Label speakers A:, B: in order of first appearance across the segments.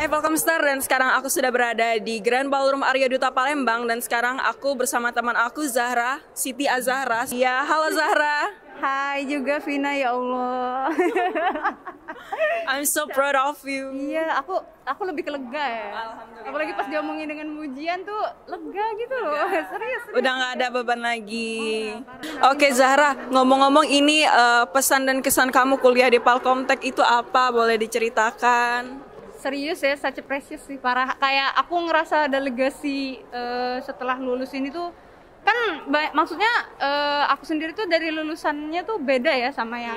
A: Hai Falcomstar, dan sekarang aku sudah berada di Grand Ballroom Arya Duta Palembang. Dan sekarang aku bersama teman aku Zahra, Siti Azahra. Ya, halo Zahra.
B: Hai juga Vina, ya Allah.
A: I'm so proud of you.
B: Iya, aku lebih ke lega ya.
A: Alhamdulillah.
B: Apalagi pas diomongin dengan mujian tuh lega gitu loh. Serius.
A: Udah nggak ada beban lagi. Oke Zahra, ngomong-ngomong ini pesan dan kesan kamu kuliah di Palkomtek itu apa? Boleh diceritakan?
B: Serius ya, such a precious sih, parah. Kayak aku ngerasa ada legasi setelah lulus ini tuh. Kan maksudnya aku sendiri tuh dari lulusannya tuh beda ya sama yang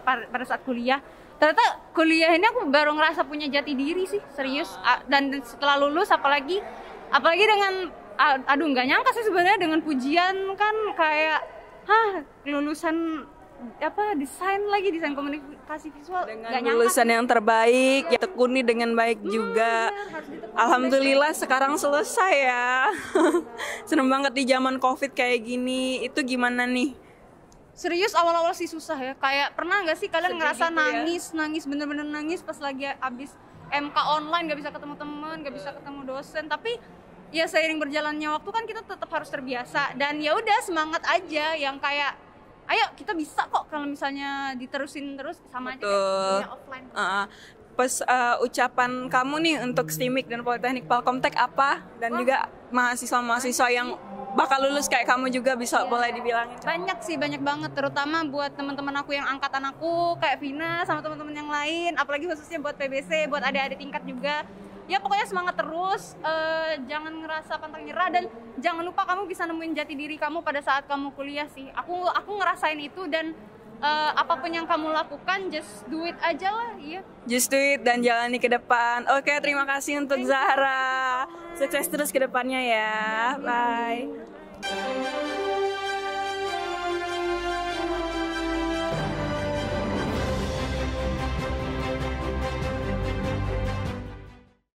B: pada saat kuliah. Ternyata kuliah ini aku baru ngerasa punya jati diri sih, serius. Dan setelah lulus apalagi dengan aduh nggak nyangka sih sebenarnya dengan pujian kan kayak lulusan desain komunikasi visual
A: Dengan lulusan yang terbaik, ya tekuni dengan baik juga. Alhamdulillah sekarang selesai ya. Seneng banget di zaman COVID kayak gini. Itu gimana nih?
B: Serius awal-awal sih susah ya. Kayak pernah nggak sih kalian ngerasa
A: gitu ya?
B: nangis bener-bener nangis pas lagi abis MK online, nggak bisa ketemu teman, nggak bisa ketemu dosen. Tapi ya seiring berjalannya waktu kan kita tetap harus terbiasa. Dan ya udah semangat aja yang kayak ayo kita bisa kok kalau misalnya diterusin terus sama aja kayak offline.
A: Ucapan kamu nih untuk STIMIK dan Politeknik Palkomtek apa? Dan juga mahasiswa-mahasiswa yang bakal lulus kayak kamu juga bisa boleh dibilangin.
B: Banyak banget, terutama buat teman-teman aku yang angkatan aku kayak Vina sama teman-teman yang lain, apalagi khususnya buat PBC, buat adik-adik tingkat juga. Ya pokoknya semangat terus, jangan ngerasa pantang nyerah, dan jangan lupa kamu bisa nemuin jati diri kamu pada saat kamu kuliah sih. Aku ngerasain itu, dan apapun yang kamu lakukan, just do it aja lah. Iya.
A: Just do it dan jalani ke depan. Oke, terima kasih untuk Zahra. Sukses terus ke depannya ya. Bye.